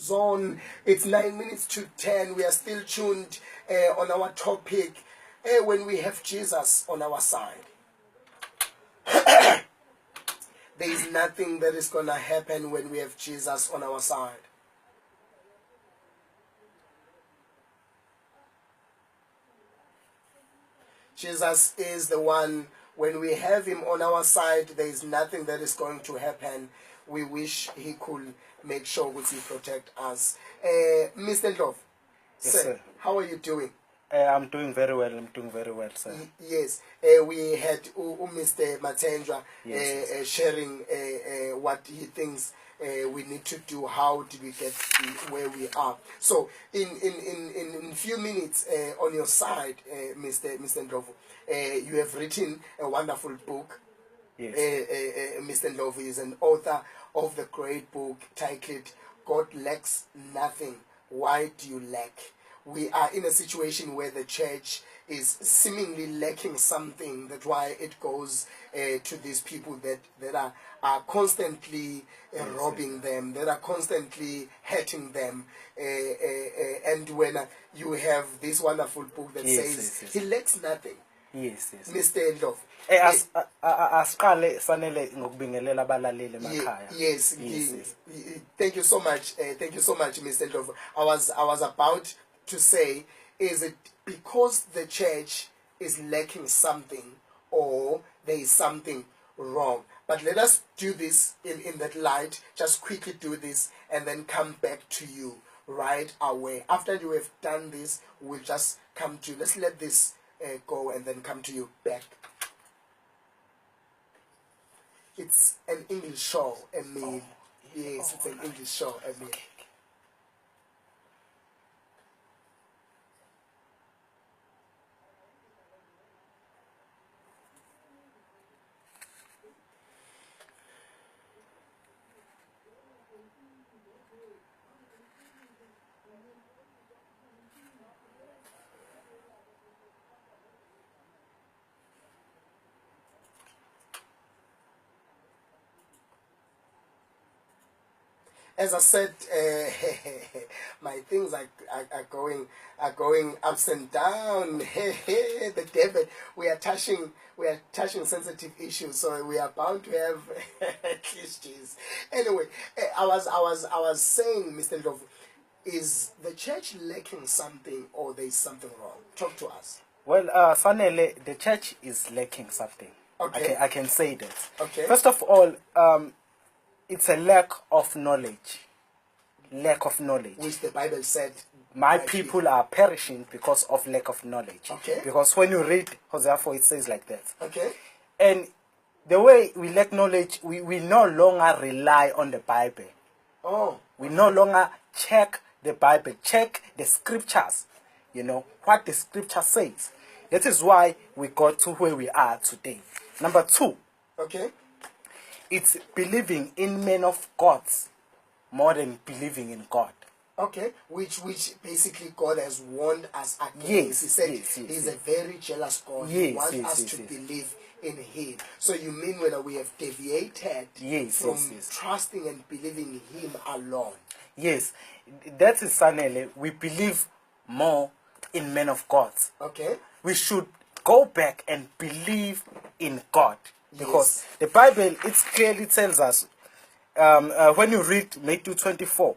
zone. It's 9 minutes to 10. We are still tuned on our topic when we have Jesus on our side. There is nothing that is going to happen when we have Jesus on our side. Jesus is the one. When we have him on our side, there is nothing that is going to happen. We wish he could make sure that he protect us. Mr. Ndlovu, yes, sir, sir, how are you doing? I'm doing very well. I'm doing very well, sir. Yes, we had Mr. Matendra yes. sharing what he thinks we need to do. How did we get where we are? So, in a few minutes on your side, Mr. Ndlovu, you have written a wonderful book. Yes. Mr. Ndlovu is an author of the great book titled "God Lacks Nothing. Why Do You Lack?" We are in a situation where the church is seemingly lacking something. That's why it goes to these people that are constantly robbing them, that are constantly hurting them. And when you have this wonderful book that says he lacks nothing. Yes. Mr. Ndlovu. Asiqale sanele ngokubingelela abalaleli emakhaya. Yes. Thank you so much. Thank you so much, Mr. Ndlovu. I was about to say, is it because the church is lacking something or there is something wrong? But let us do this in that light. Just quickly do this and then come back to you right away. After you have done this, we'll just come to, let's let this go and then come to you back. It's an English show, Emil. Yes, it's an English show, Emil. Okay. As I said, my things are going ups and down. The devil. We are touching sensitive issues, so we are bound to have cliches. Anyway, I was saying, Mr. Ndlovu, is the church lacking something or there is something wrong? Talk to us. Well, Fanele, the church is lacking something. Okay. I can say that. Okay. First of all, it's a lack of knowledge. Lack of knowledge. Which the Bible said, my people are perishing because of lack of knowledge. Okay. Because when you read Hosea 4, it says like that. Okay. And the way we lack knowledge, we no longer rely on the Bible. Oh. We no longer check the Bible, check the scriptures. You know, what the scripture says. That is why we got to where we are today. Number 2. Okay. It's believing in men of God more than believing in God. Okay, which basically God has warned us against. Yes, he said He's a very jealous God. He wants us to believe in Him. So you mean when we have deviated from trusting and believing in Him alone? Yes, that is Sanele. We believe more in men of God. Okay. We should go back and believe in God. Because the Bible, it clearly tells us, when you read Matthew 24,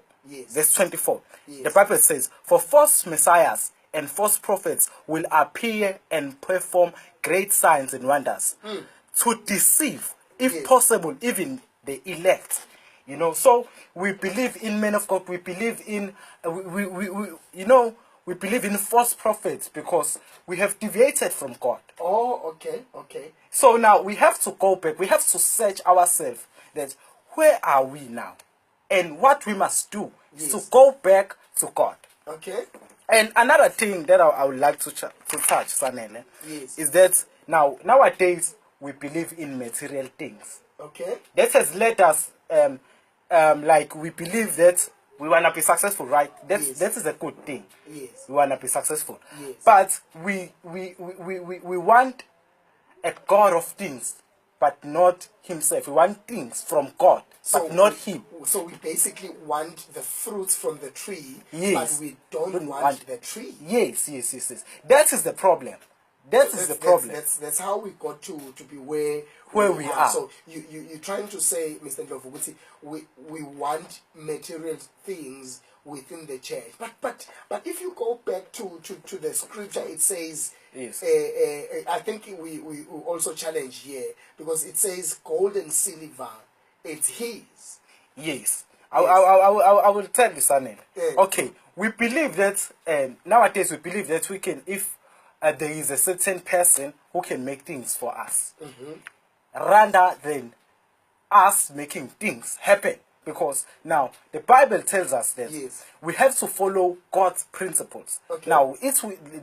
verse 24, the Bible says, for false messiahs and false prophets will appear and perform great signs and wonders to deceive, if possible, even the elect. You know, so we believe in men of God. We believe in, we believe in false prophets because we have deviated from God. Oh, okay. So now we have to go back. We have to search ourselves that where are we now? And what we must do is to go back to God. Okay. And another thing that I would like to touch, Sanele, is that nowadays we believe in material things. Okay. That has led us, like we believe that we want to be successful, right? That is a good thing. Yes. We want to be successful. Yes. But we want a God of things but not himself. We want things from God, but not him. So we basically want the fruits from the tree, Yes. but we don't want the tree. Yes. That is the problem. That's how we got to be where we are. So you're trying to say, Mr. Ndlovu, we want material things within the church. But if you go back to the scripture, it says, yes. I think we also challenge here, because it says gold and silver, it's his. Yes. I will tell you, Sanel. Okay, we believe that nowadays we believe that we can, if there is a certain person who can make things for us, rather than us making things happen. Because now the Bible tells us that we have to follow God's principles. Now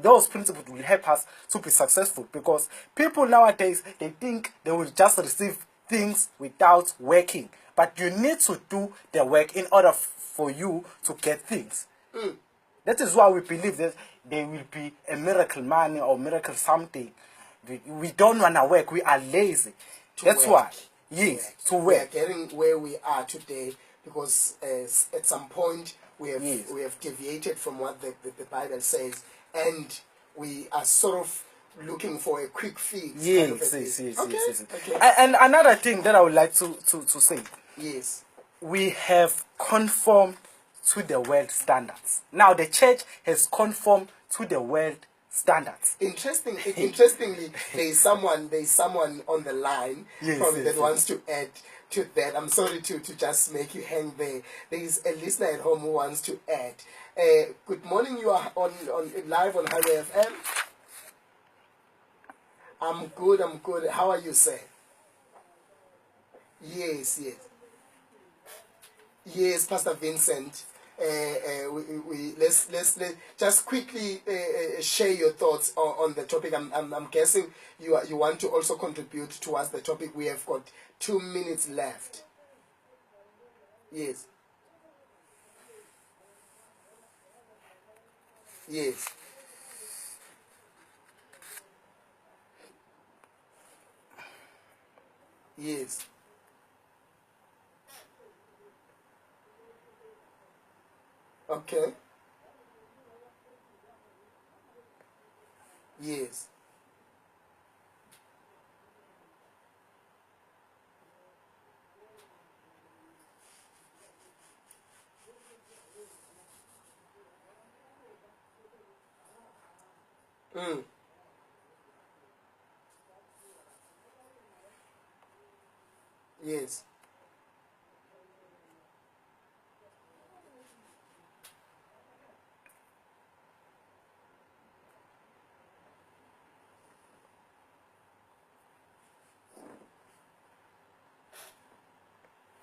those principles will help us to be successful, because people nowadays, they think they will just receive things without working. But you need to do the work in order for you to get things. That is why we believe that there will be a miracle money or miracle something. We don't want to work. We are lazy. That's why. Yes, to work. We are getting where we are today because at some point we have deviated from what the Bible says, and we are sort of looking for a quick fix. Yes. And another thing that I would like to say. Yes. We have conformed to the world standards. Now the church has conformed to the world standards. Interestingly, there is someone on the line that wants to add to that. I'm sorry to just make you hang there. There is a listener at home who wants to add. Good morning. You are on live on Highway FM. I'm good. How are you, sir? Yes, Pastor Vincent. Let's just quickly share your thoughts on the topic. I'm guessing you want to also contribute towards the topic. We have got 2 minutes left. Yes. Okay. Yes. Yes.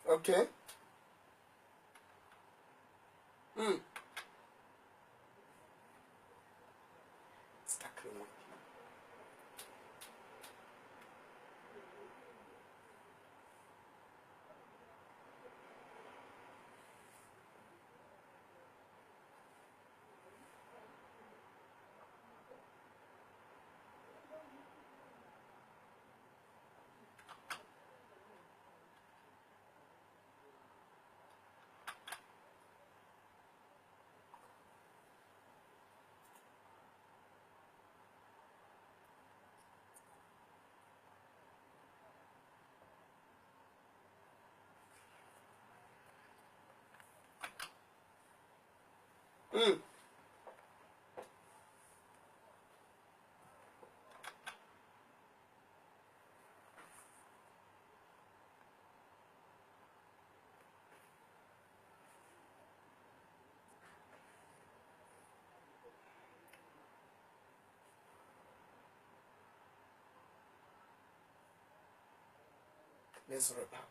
Okay. Let's wrap up.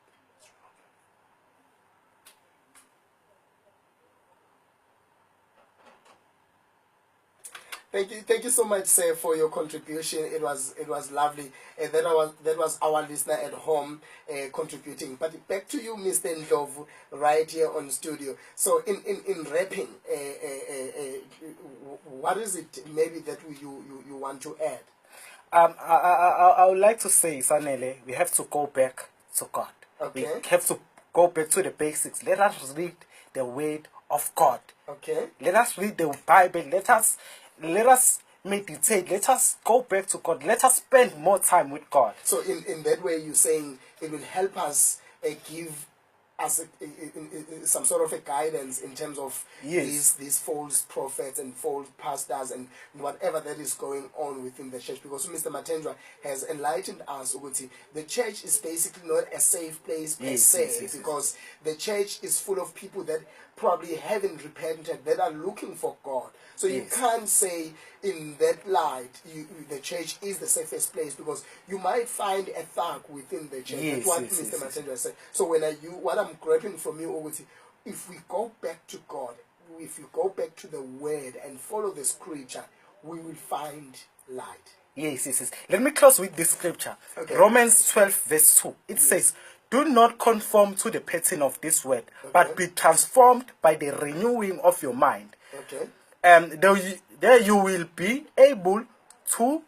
Thank you so much, sir, for your contribution. It was lovely. That was our listener at home contributing. But back to you, Mr. Ndlovu, right here on studio. So in wrapping, what is it maybe that you want to add? I would like to say, Sanele, we have to go back to God. Okay. We have to go back to the basics. Let us read the word of God. Okay. Let us read the Bible. Let us meditate. Let us go back to God. Let us spend more time with God. So in that way, you're saying it will help us give us some sort of a guidance in terms of these false prophets and false pastors and whatever that is going on within the church. Because Mr. Matendra has enlightened us, Uguti, the church is basically not a safe place per se, because the church is full of people that probably haven't repented, that are looking for God. So you can't say in that light the church is the safest place, because you might find a thug within the church. That's what Mr. Matendra said. So what I'm grabbing from you, Oguti, if we go back to God, if we go back to the word and follow the scripture, we will find light. Yes. Let me close with this scripture. Okay. Romans 12 verse 2. It says, do not conform to the pattern of this world, but be transformed by the renewing of your mind. Okay. And there you will be able to